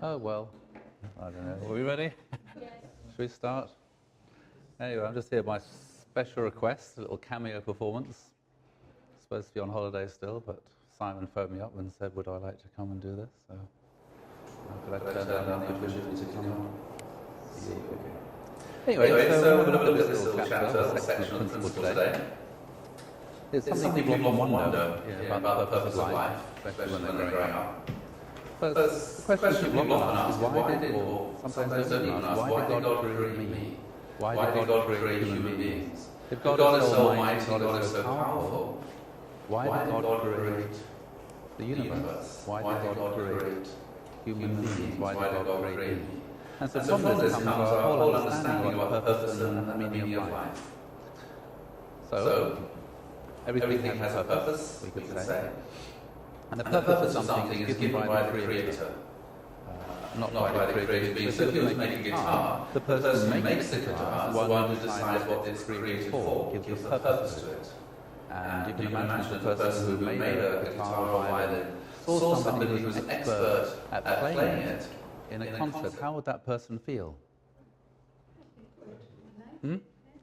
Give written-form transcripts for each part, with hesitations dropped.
Oh, well, I don't know. Are we ready? Yes. Should we start? Anyway, I'm just here by special request, a little cameo performance. Supposed to be on holiday still, but Simon phoned me up and said, would I like to come and do this? So, could I turn down the opportunity to come and see you? Anyway, so we're going to look at this little chapter, section of the principle today. It's something people often wonder about the purpose of life, especially when they're growing up. But the question people often ask is why did, or sometimes don't even ask, why did God create me? Why did God create human beings? If God is so almighty, God is so powerful, why did God create the universe? Why did God create human beings? Why did God create me? And so from this comes our whole understanding of purpose and the meaning of life. So, everything has a purpose, we could say. And the purpose of something is given by the Creator. Not by the Creator being. So if you make a guitar, the person who makes the guitar is the one who decides what it's created for, gives a purpose to it. And you can imagine the person who made a guitar or a violin saw somebody who's an expert at playing it in a concert. How would that person feel?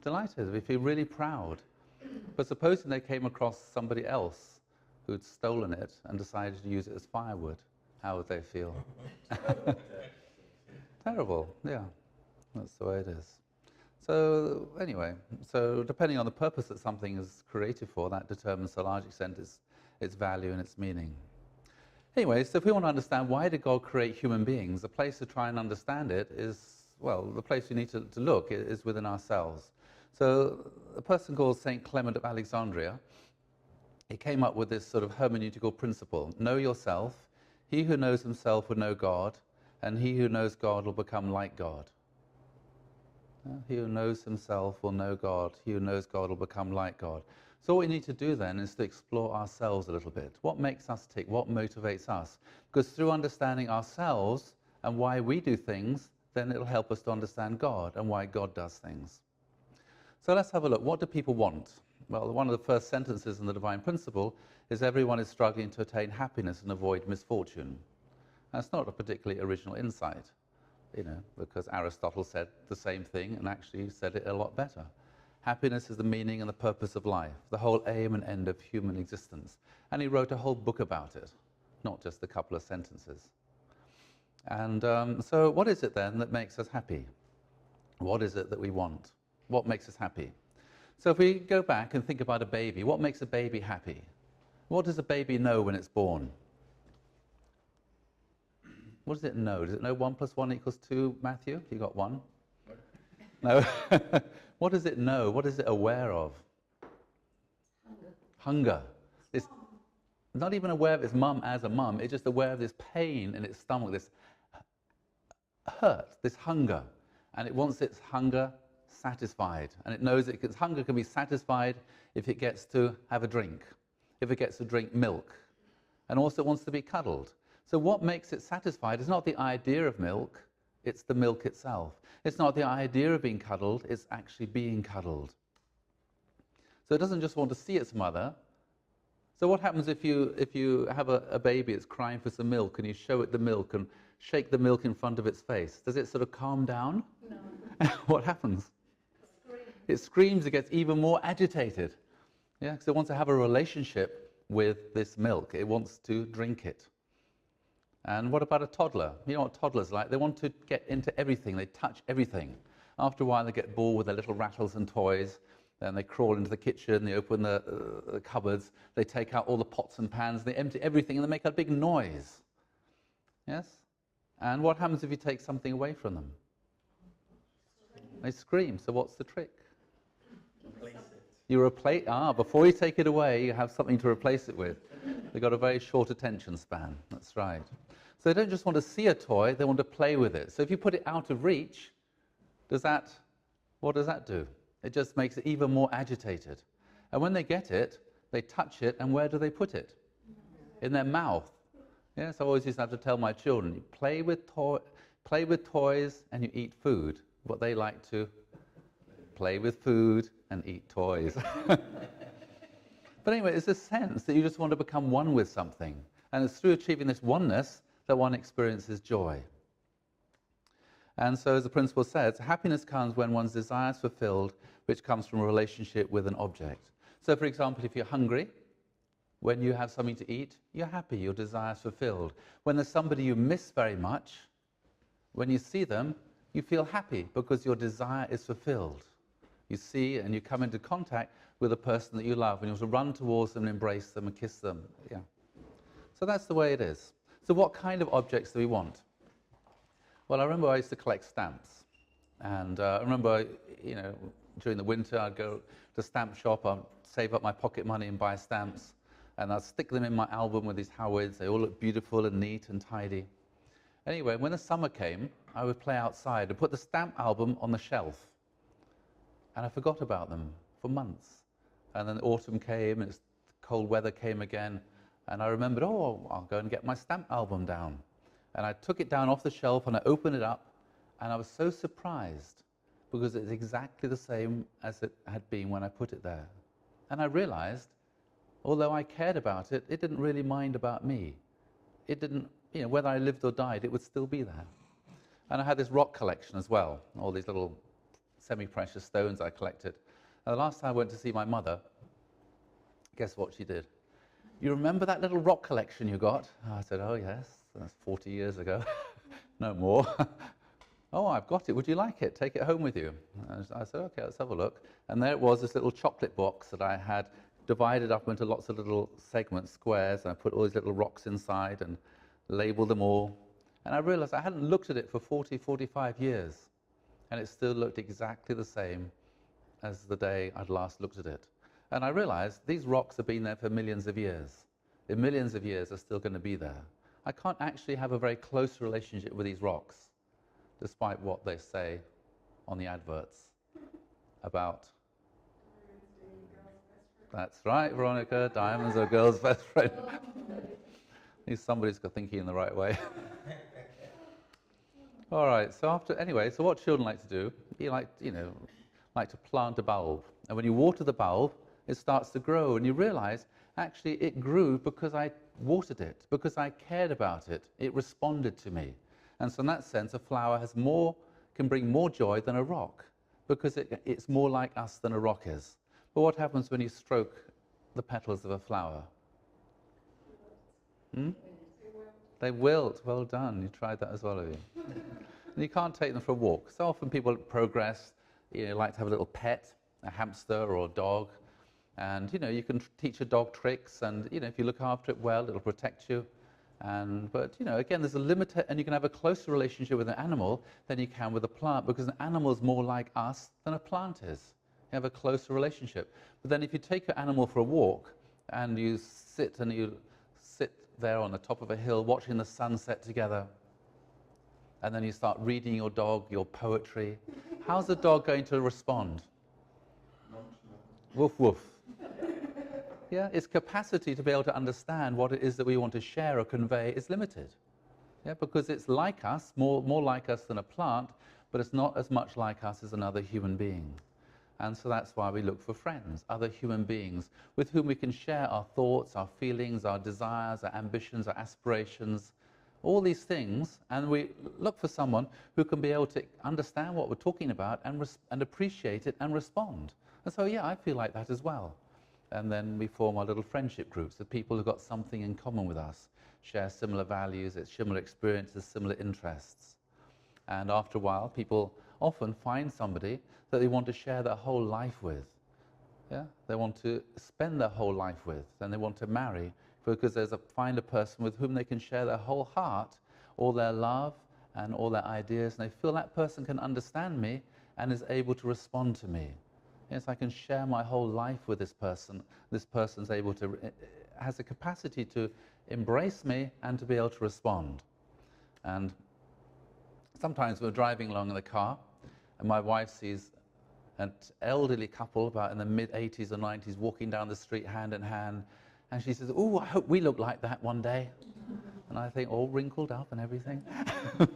Delighted. They feel really proud. But supposing they came across somebody else who'd stolen it and decided to use it as firewood, how would they feel? Terrible, yeah. That's the way it is. So anyway, so depending on the purpose that something is created for, that determines to a large extent its value and its meaning. Anyway, so if we want to understand why did God create human beings, the place to try and understand it is, well, the place we need to look is within ourselves. So a person called St. Clement of Alexandria, he came up with this sort of hermeneutical principle. Know yourself. He who knows himself will know God, and he who knows God will become like God. He who knows himself will know God. He who knows God will become like God. So what we need to do then is to explore ourselves a little bit. What makes us tick? What motivates us? Because through understanding ourselves and why we do things, then it'll help us to understand God and why God does things. So let's have a look. What do people want? Well, one of the first sentences in the Divine Principle is everyone is struggling to attain happiness and avoid misfortune. That's not a particularly original insight, because Aristotle said the same thing and actually said it a lot better. Happiness is the meaning and the purpose of life, the whole aim and end of human existence. And he wrote a whole book about it, not just a couple of sentences. And so what is it then that makes us happy? What is it that we want? What makes us happy? So if we go back and think about a baby, what makes a baby happy? What does a baby know when it's born? What does it know? Does it know 1 + 1 = 2, Matthew? You got 1? No? What does it know? What is it aware of? Hunger. It's not even aware of its mum as a mum. It's just aware of this pain in its stomach, this hurt, this hunger. And it wants its hunger satisfied, and it knows its hunger can be satisfied if it gets to have a drink, if it gets to drink milk, and also it wants to be cuddled. So what makes it satisfied is not the idea of milk, it's the milk itself. It's not the idea of being cuddled, it's actually being cuddled. So it doesn't just want to see its mother. So what happens if you have a baby that's crying for some milk and you show it the milk and shake the milk in front of its face? Does it sort of calm down? No. What happens? It screams, it gets even more agitated. Yeah, because it wants to have a relationship with this milk. It wants to drink it. And what about a toddler? You know what toddlers are like? They want to get into everything. They touch everything. After a while, they get bored with their little rattles and toys. Then they crawl into the kitchen, they open the cupboards, they take out all the pots and pans, they empty everything, and they make a big noise. Yes? And what happens if you take something away from them? They scream. So what's the trick? Replace it. You replace, before you take it away, you have something to replace it with. They've got a very short attention span. That's right. So they don't just want to see a toy, they want to play with it. So if you put it out of reach, what does that do? It just makes it even more agitated. And when they get it, they touch it, and where do they put it? In their mouth. Yes, I always used to have to tell my children, you play with toys and you eat food. What they like to play with food and eat toys. But anyway, it's this sense that you just want to become one with something. And it's through achieving this oneness that one experiences joy. And so, as the principle says, happiness comes when one's desire is fulfilled, which comes from a relationship with an object. So, for example, if you're hungry, when you have something to eat, you're happy, your desire is fulfilled. When there's somebody you miss very much, when you see them, you feel happy because your desire is fulfilled. You see and you come into contact with a person that you love, and you want to run towards them and embrace them and kiss them. Yeah. So that's the way it is. So what kind of objects do we want? Well, I remember I used to collect stamps. And I remember, during the winter, I'd go to the stamp shop, I'd save up my pocket money and buy stamps. And I'd stick them in my album with these Howards. They all look beautiful and neat and tidy. Anyway, when the summer came, I would play outside and put the stamp album on the shelf. And I forgot about them for months. And then autumn came, and cold weather came again. And I remembered, I'll go and get my stamp album down. And I took it down off the shelf and I opened it up. And I was so surprised because it's exactly the same as it had been when I put it there. And I realized, although I cared about it, it didn't really mind about me. It didn't, whether I lived or died, it would still be there. And I had this rock collection as well, all these little semi-precious stones I collected. And the last time I went to see my mother, guess what she did? You remember that little rock collection you got? I said, oh yes, that's 40 years ago. No more. Oh, I've got it. Would you like it? Take it home with you. And I said, okay, let's have a look. And there it was, this little chocolate box that I had divided up into lots of little segments, squares, and I put all these little rocks inside and labeled them all. And I realized I hadn't looked at it for 40, 45 years, and it still looked exactly the same as the day I'd last looked at it. And I realized these rocks have been there for millions of years. In millions of years, they're still going to be there. I can't actually have a very close relationship with these rocks, despite what they say on the adverts about. That's right, Veronica, diamonds are a girl's best friend. At least somebody's got thinking in the right way. All right, so what children like to do, you like to plant a bulb. And when you water the bulb, it starts to grow, and you realize, actually, it grew because I watered it, because I cared about it. It responded to me. And so in that sense, a flower can bring more joy than a rock, because it's more like us than a rock is. But what happens when you stroke the petals of a flower? They wilt. Well done. You tried that as well, have you? And you can't take them for a walk. So often people progress, like to have a little pet, a hamster or a dog. And, you can teach a dog tricks. And, if you look after it well, it'll protect you. But, again, there's a limit. And you can have a closer relationship with an animal than you can with a plant, because an animal is more like us than a plant is. You have a closer relationship. But then if you take your animal for a walk and you sit there on the top of a hill watching the sunset together, and then you start reading your dog your poetry, how's the dog going to respond? Woof, woof. Yeah, its capacity to be able to understand what it is that we want to share or convey is limited. Yeah, because it's like us, more like us than a plant, but it's not as much like us as another human being. And so that's why we look for friends, other human beings with whom we can share our thoughts, our feelings, our desires, our ambitions, our aspirations, all these things. And we look for someone who can be able to understand what we're talking about and appreciate it and respond. And so, yeah, I feel like that as well. And then we form our little friendship groups of people who've got something in common with us, share similar values, similar experiences, similar interests. And after a while, people often find somebody that they want to share their whole life with. Yeah? They want to spend their whole life with, and they want to marry, because find a person with whom they can share their whole heart, all their love and all their ideas, and they feel that person can understand me and is able to respond to me. Yes, I can share my whole life with this person. This person's has the capacity to embrace me and to be able to respond. And sometimes we're driving along in the car, and my wife sees an elderly couple, about in the mid-80s or 90s, walking down the street hand in hand, and she says, "Oh, I hope we look like that one day." And I think, all wrinkled up and everything. But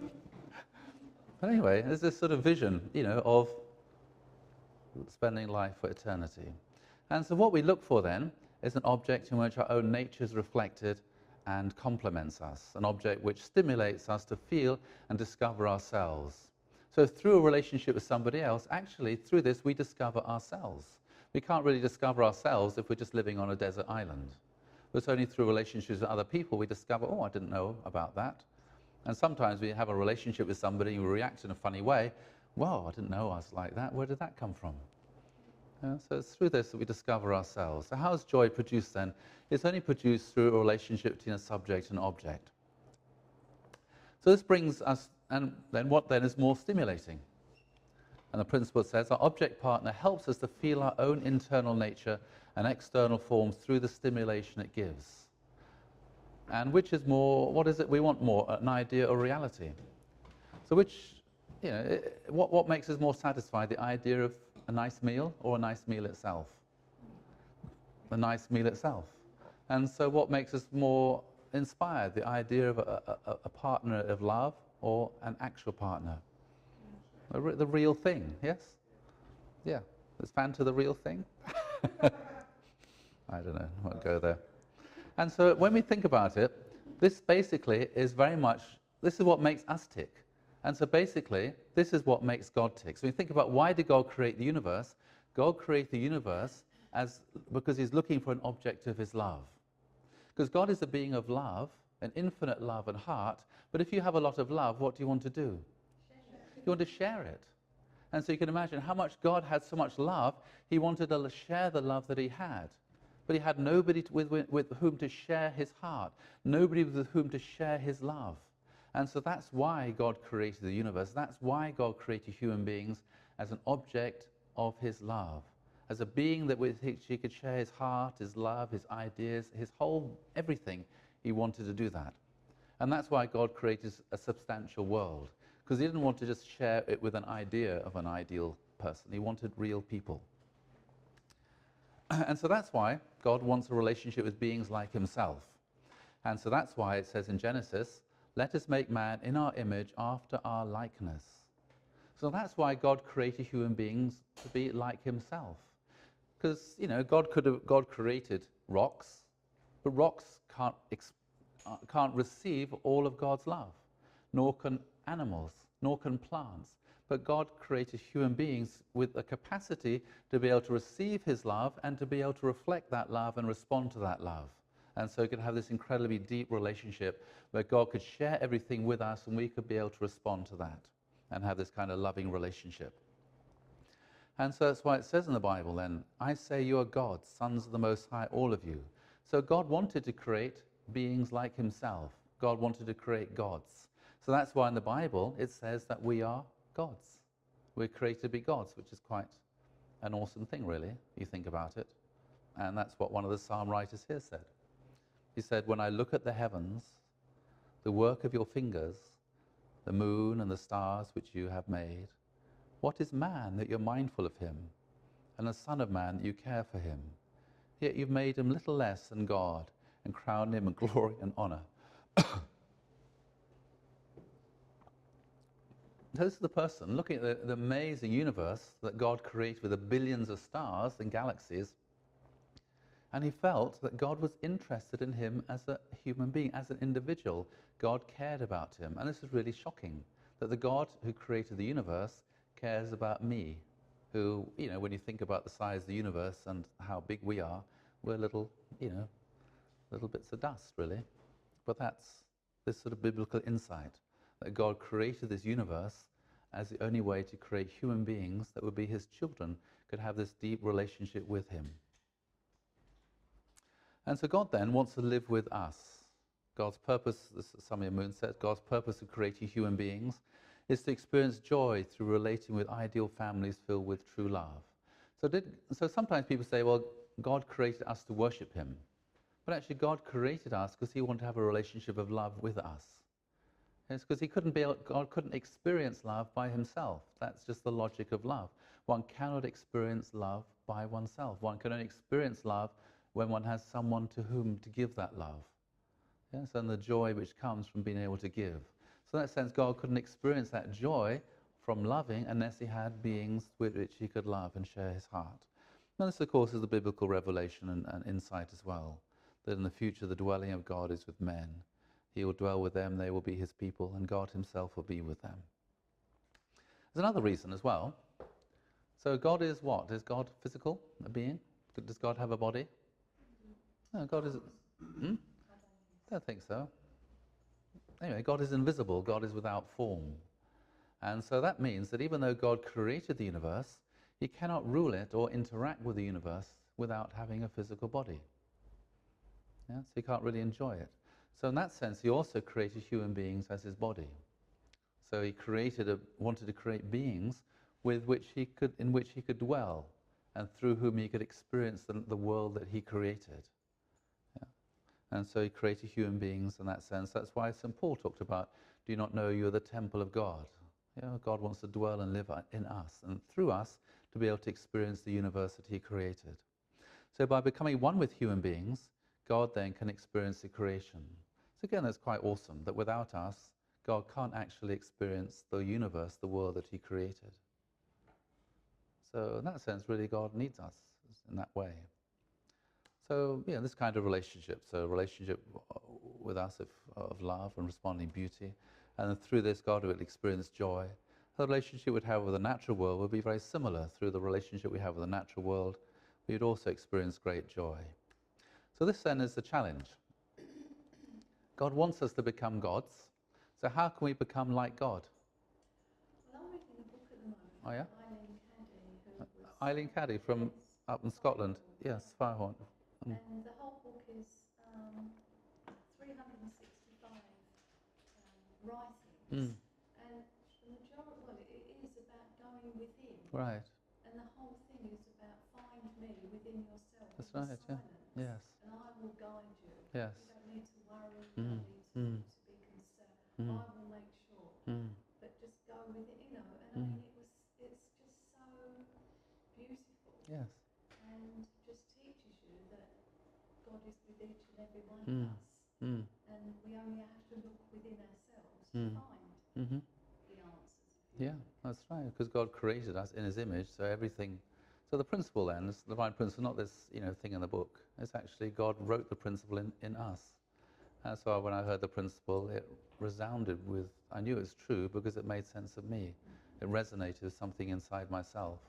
anyway, there's this sort of vision, of spending life for eternity. And so what we look for then is an object in which our own nature is reflected and complements us, an object which stimulates us to feel and discover ourselves. So through a relationship with somebody else, actually, through this, we discover ourselves. We can't really discover ourselves if we're just living on a desert island. But it's only through relationships with other people we discover, oh, I didn't know about that. And sometimes we have a relationship with somebody and we react in a funny way. Whoa, I didn't know I was like that. Where did that come from? So it's through this that we discover ourselves. So how is joy produced then? It's only produced through a relationship between a subject and object. So this brings us, and then what then is more stimulating? And the principle says our object partner helps us to feel our own internal nature and external forms through the stimulation it gives. And which is more, what is it we want more, an idea or reality? So which, what makes us more satisfied, the idea of a nice meal or a nice meal itself? The nice meal itself. And so what makes us more inspired, the idea of a partner of love or an actual partner? The real thing, yes? Yeah. Is Fanta the real thing? I don't know, I won't go there. And so when we think about it, this basically is very much, this is what makes us tick. And so basically, this is what makes God tick. So when you think about why did God create the universe? God created the universe because he's looking for an object of his love. Because God is a being of love, an infinite love and heart, but if you have a lot of love, what do you want to do? You want to share it. And so you can imagine how much God had so much love, he wanted to share the love that he had. But he had nobody with whom to share his heart, nobody with whom to share his love. And so that's why God created the universe. That's why God created human beings as an object of his love, as a being that with which he could share his heart, his love, his ideas, his whole everything. He wanted to do that. And that's why God created a substantial world, because he didn't want to just share it with an idea of an ideal person. He wanted real people. And so that's why God wants a relationship with beings like himself. And so that's why it says in Genesis, let us make man in our image after our likeness. So that's why God created human beings to be like himself. Because, God created rocks, but rocks can't receive all of God's love, nor can animals, nor can plants. But God created human beings with a capacity to be able to receive his love and to be able to reflect that love and respond to that love. And so we could have this incredibly deep relationship where God could share everything with us and we could be able to respond to that and have this kind of loving relationship. And so that's why it says in the Bible then, I say you are gods, sons of the Most High, all of you. So God wanted to create beings like himself. God wanted to create gods. So that's why in the Bible it says that we are gods. We're created to be gods, which is quite an awesome thing, really, you think about it. And that's what one of the psalm writers here said. He said, when I look at the heavens, the work of your fingers, the moon and the stars which you have made, what is man that you're mindful of him, and the son of man that you care for him? Yet you've made him little less than God and crowned him in glory and honor. This is the person looking at the amazing universe that God created with the billions of stars and galaxies, and he felt that God was interested in him as a human being, as an individual. God cared about him. And this is really shocking, that the God who created the universe cares about me, who, when you think about the size of the universe and how big we are, we're little bits of dust, really. But that's this sort of biblical insight, that God created this universe as the only way to create human beings that would be his children, could have this deep relationship with him. And so God then wants to live with us. God's purpose, as Samuel Moon said, God's purpose of creating human beings is to experience joy through relating with ideal families filled with true love. So sometimes people say, well, God created us to worship him. But actually God created us because he wanted to have a relationship of love with us. It's because God couldn't experience love by himself. That's just the logic of love. One cannot experience love by oneself. One can only experience love when one has someone to whom to give that love. Yes, and the joy which comes from being able to give. So in that sense, God couldn't experience that joy from loving unless he had beings with which he could love and share his heart. And this, of course, is the biblical revelation and insight as well, that in the future the dwelling of God is with men. He will dwell with them, they will be his people, and God himself will be with them. There's another reason as well. So God is what? Is God physical, a being? Does God have a body? No, God is... Hmm? I don't think so. Anyway, God is invisible. God is without form. And so that means that even though God created the universe, he cannot rule it or interact with the universe without having a physical body. Yeah? So he can't really enjoy it. So in that sense, he also created human beings as his body. So he wanted to create beings in which he could dwell, and through whom he could experience the world that he created. Yeah? And so he created human beings in that sense. That's why St. Paul talked about, do you not know you are the temple of God? You know, God wants to dwell and live in us, and through us to be able to experience the universe that he created. So by becoming one with human beings, God then can experience the creation. So again, that's quite awesome, that without us, God can't actually experience the universe, the world that he created. So in that sense, really, God needs us in that way. So, yeah, this kind of relationship, so a relationship with us of love and responding beauty, and then through this, God will experience joy. The relationship we'd have with the natural world would be very similar. Through the relationship we have with the natural world, we would also experience great joy. So this then is the challenge. God wants us to become gods. So how can we become like God? Well, I'm reading a book at the moment. Oh, yeah? Eileen Caddy, Eileen Caddy from up in Scotland. Yes, Firehorn. And the whole book is 365 writings. Mm. And the majority, well, it is about going within. Right. And the whole thing is about find me within yourself. That's right, yeah. Yes. And I will guide you. Yes. You don't need to worry, you don't need to be concerned. I will make sure. But just go with it, you know. And I mean, it's just so beautiful. Yes. And just teaches you that God is with each and every one of us. And we only have to look within ourselves to find the answers. Yeah, that's right, because God created us in his image, so everything... So the principle then, is the divine principle, not this thing in the book. It's actually God wrote the principle in us. And so when I heard the principle, it resounded with... I knew it was true because it made sense of me. It resonated with something inside myself.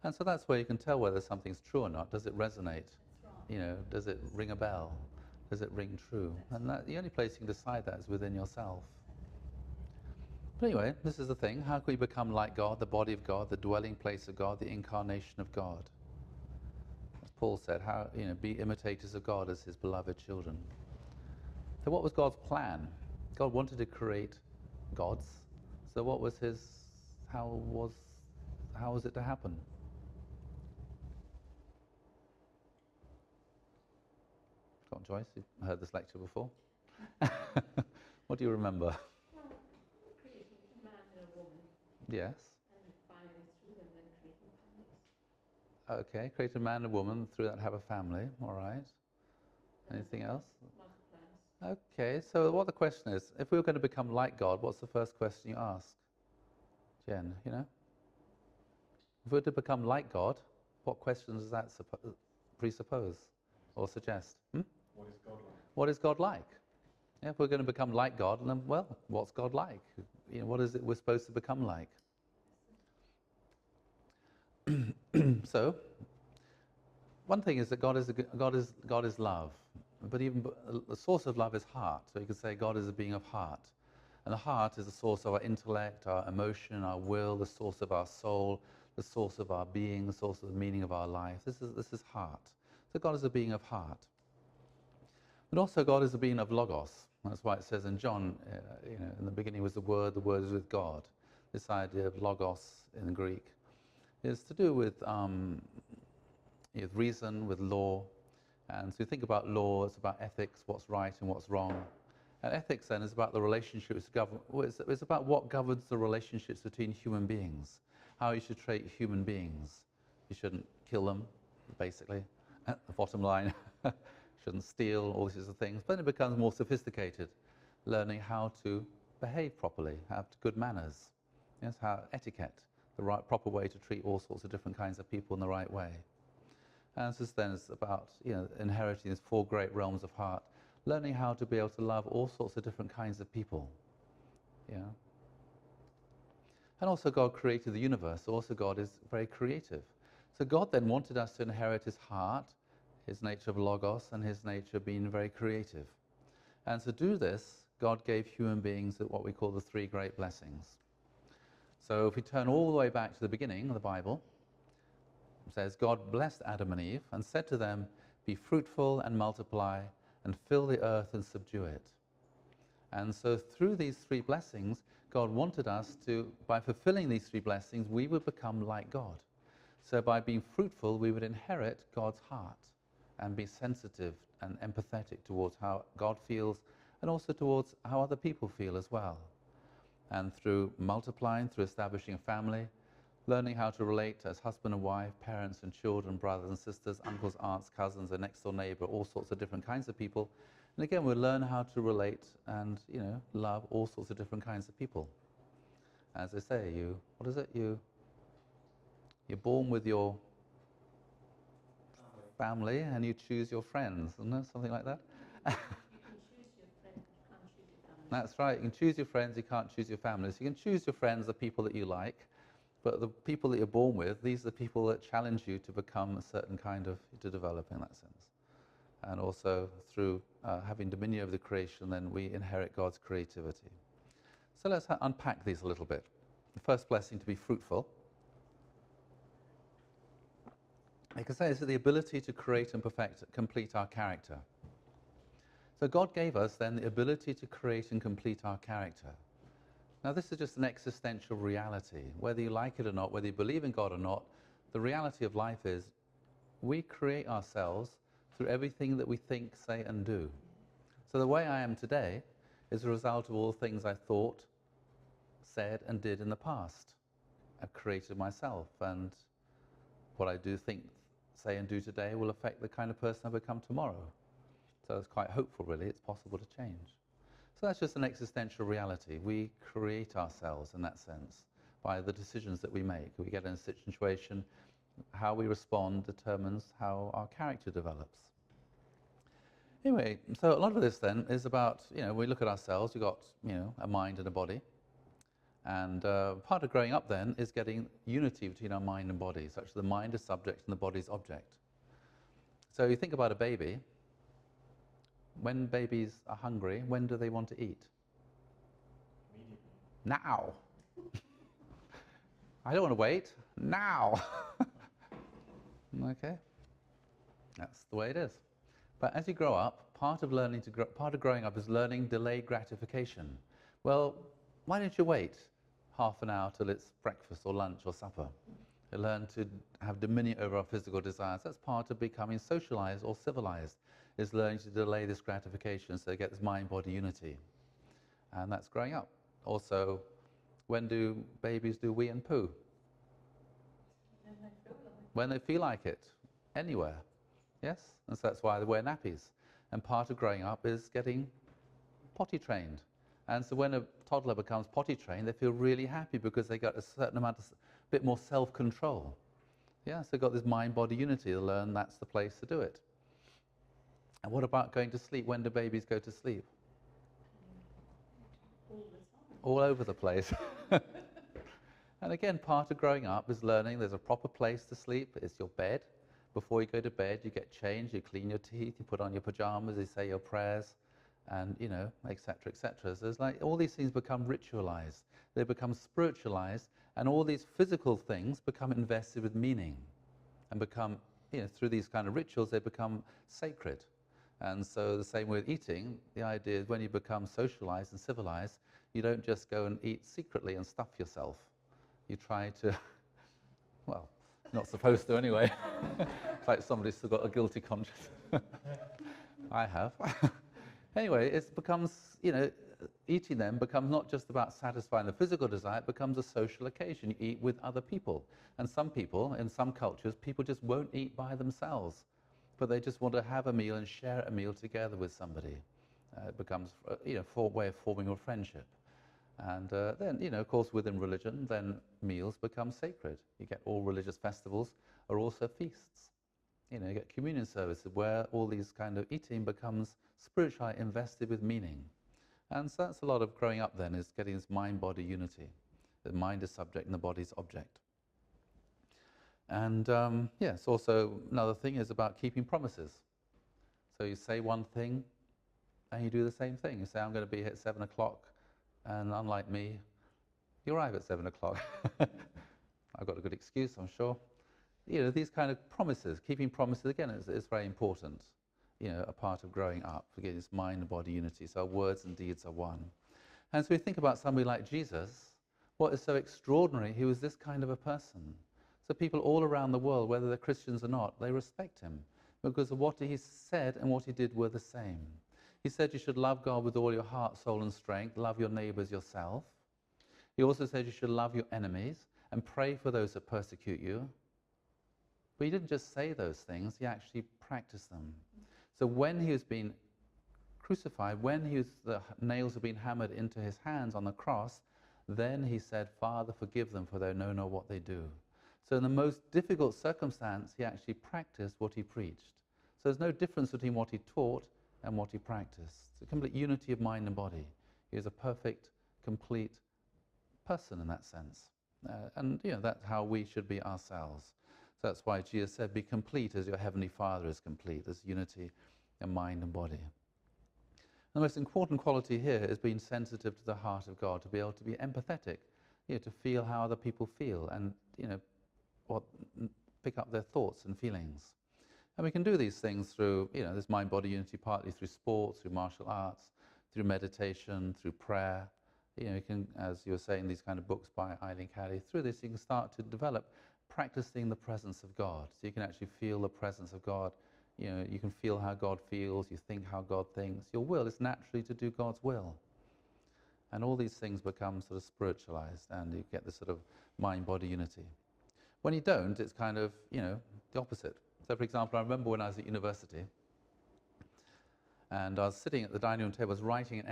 And so that's where you can tell whether something's true or not. Does it resonate? That's right. Does it ring a bell? Does it ring true? And the only place you can decide that is within yourself. But anyway, this is the thing. How can we become like God, the body of God, the dwelling place of God, the incarnation of God? As Paul said, be imitators of God as his beloved children. So what was God's plan? God wanted to create gods. So what was how was it to happen? Go on, Joyce, you've heard this lecture before. What do you remember? Creating a man and a woman, Yes. and finally through them then creating families. Okay, create a man and a woman, through that have a family, all right. Anything else? Multiplies. Okay, so what the question is, if we were going to become like God, what's the first question you ask? Jen, If we were to become like God, what questions does that presuppose or suggest? What is God like? What is God like? Yeah, if we're going to become like God, then, well, what's God like? What is it we're supposed to become like? So, one thing is that God is love, but even the source of love is heart. So you could say God is a being of heart, and the heart is the source of our intellect, our emotion, our will, the source of our soul, the source of our being, the source of the meaning of our life. This is heart. So God is a being of heart, but also God is a being of logos. That's why it says in John, in the beginning was the Word is with God. This idea of logos in Greek is to do with reason, with law. And so you think about law, it's about ethics, what's right and what's wrong. And ethics then is about the relationships, it's about what governs the relationships between human beings, how you should treat human beings. You shouldn't kill them, basically, the bottom line. Shouldn't steal, all these sorts of things. But then it becomes more sophisticated, learning how to behave properly, have good manners, yes, how etiquette, the right proper way to treat all sorts of different kinds of people in the right way. And this then is about inheriting these 4 great realms of heart, learning how to be able to love all sorts of different kinds of people. Yeah. And also God created the universe, so also God is very creative. So God then wanted us to inherit his heart, his nature of logos, and his nature being very creative. And to do this, God gave human beings what we call the three great blessings. So if we turn all the way back to the beginning of the Bible, it says, God blessed Adam and Eve and said to them, be fruitful and multiply and fill the earth and subdue it. And so through these three blessings, God wanted us to, by fulfilling these three blessings, we would become like God. So by being fruitful, we would inherit God's heart and be sensitive and empathetic towards how God feels and also towards how other people feel as well. And through multiplying, through establishing a family, learning how to relate as husband and wife, parents and children, brothers and sisters, uncles, aunts, cousins, a next door neighbor, all sorts of different kinds of people. And again, we'll learn how to relate and, love all sorts of different kinds of people. As they say, you're born with your family and you choose your friends, isn't it? Something like that? You can choose your friend, you can't choose your family. That's right. You can choose your friends, you can't choose your family. So you can choose your friends, the people that you like, but the people that you're born with, these are the people that challenge you to become a certain kind of, to develop in that sense. And also through having dominion over the creation, then we inherit God's creativity. So let's unpack these a little bit. The first blessing, to be fruitful. I can say this is the ability to create and complete our character. So God gave us then the ability to create and complete our character. Now this is just an existential reality. Whether you like it or not, whether you believe in God or not, the reality of life is we create ourselves through everything that we think, say and do. So the way I am today is a result of all the things I thought, said and did in the past. I've created myself, and what I do, think, say and do today will affect the kind of person I become tomorrow. So it's quite hopeful, really. It's possible to change. So that's just an existential reality. We create ourselves in that sense by the decisions that we make. We get in a situation, how we respond determines how our character develops. Anyway, so a lot of this then is about, we look at ourselves, we've got, a mind and a body. And part of growing up then is getting unity between our mind and body, such that the mind is subject and the body is object. So you think about a baby. When babies are hungry, when do they want to eat? Immediately. Now. I don't want to wait. Now. Okay. That's the way it is. But as you grow up, part of growing up is learning delayed gratification. Well, why don't you wait half an hour till it's breakfast or lunch or supper? You learn to have dominion over our physical desires. That's part of becoming socialized or civilized, is learning to delay this gratification so you get this mind-body unity. And that's growing up. Also, when do babies do wee and poo? When they feel like it, anywhere. Yes? And so that's why they wear nappies. And part of growing up is getting potty trained. And so when a toddler becomes potty trained, they feel really happy because they got a certain amount of, bit more self-control. Yeah, so they've got this mind-body unity. They learn that's the place to do it. And what about going to sleep? When do babies go to sleep? All the time. All over the place. And again, part of growing up is learning there's a proper place to sleep. It's your bed. Before you go to bed, you get changed, you clean your teeth, you put on your pajamas, you say your prayers, and, etc., etc. So it's like all these things become ritualized. They become spiritualized, and all these physical things become invested with meaning and become, through these kind of rituals, they become sacred. And so the same with eating, the idea is when you become socialized and civilized, you don't just go and eat secretly and stuff yourself. You try to, well, not supposed to anyway. It's like somebody's still got a guilty conscience. I have. Anyway, it becomes, eating then becomes not just about satisfying the physical desire, it becomes a social occasion. You eat with other people. And some people, in some cultures, people just won't eat by themselves, but they just want to have a meal and share a meal together with somebody. It becomes, a way of forming a friendship. And then, of course, within religion, then meals become sacred. You get all religious festivals are also feasts. You get communion services where all these kind of eating becomes spiritually invested with meaning. And so that's a lot of growing up then, is getting this mind-body unity. The mind is subject and the body is object. And yes, also another thing is about keeping promises. So you say one thing and you do the same thing. You say, I'm going to be here at 7 o'clock, and unlike me, you arrive at 7 o'clock. I've got a good excuse, I'm sure. You know, these kind of promises, keeping promises, again, is very important. You know, a part of growing up. Again, it's mind and body unity, so our words and deeds are one. And so we think about somebody like Jesus. What is so extraordinary, he was this kind of a person. So people all around the world, whether they're Christians or not, they respect him because of what he said and what he did were the same. He said you should love God with all your heart, soul and strength, love your neighbors yourself. He also said you should love your enemies and pray for those that persecute you. But he didn't just say those things, he actually practiced them. So when he was being crucified, when the nails were being hammered into his hands on the cross, then he said, Father, forgive them, for they know not what they do. So in the most difficult circumstance, he actually practiced what he preached. So there's no difference between what he taught and what he practiced. It's a complete unity of mind and body. He is a perfect, complete person in that sense. And you know, that's how we should be ourselves. So that's why Jesus said, be complete as your heavenly Father is complete. There's unity in mind and body. The most important quality here is being sensitive to the heart of God, to be able to be empathetic, you know, to feel how other people feel and, you know, pick up their thoughts and feelings. And we can do these things through, you know, this mind-body unity, partly through sports, through martial arts, through meditation, through prayer. You know, you can, as you were saying, these kind of books by Eileen Cady, through this you can start to develop practicing the presence of God. So you can actually feel the presence of God. You know, you can feel how God feels, you think how God thinks. Your will is naturally to do God's will. And all these things become sort of spiritualized, and you get this sort of mind-body unity. When you don't, it's kind of, you know, the opposite. So, for example, I remember when I was at university, and I was sitting at the dining room table, I was writing an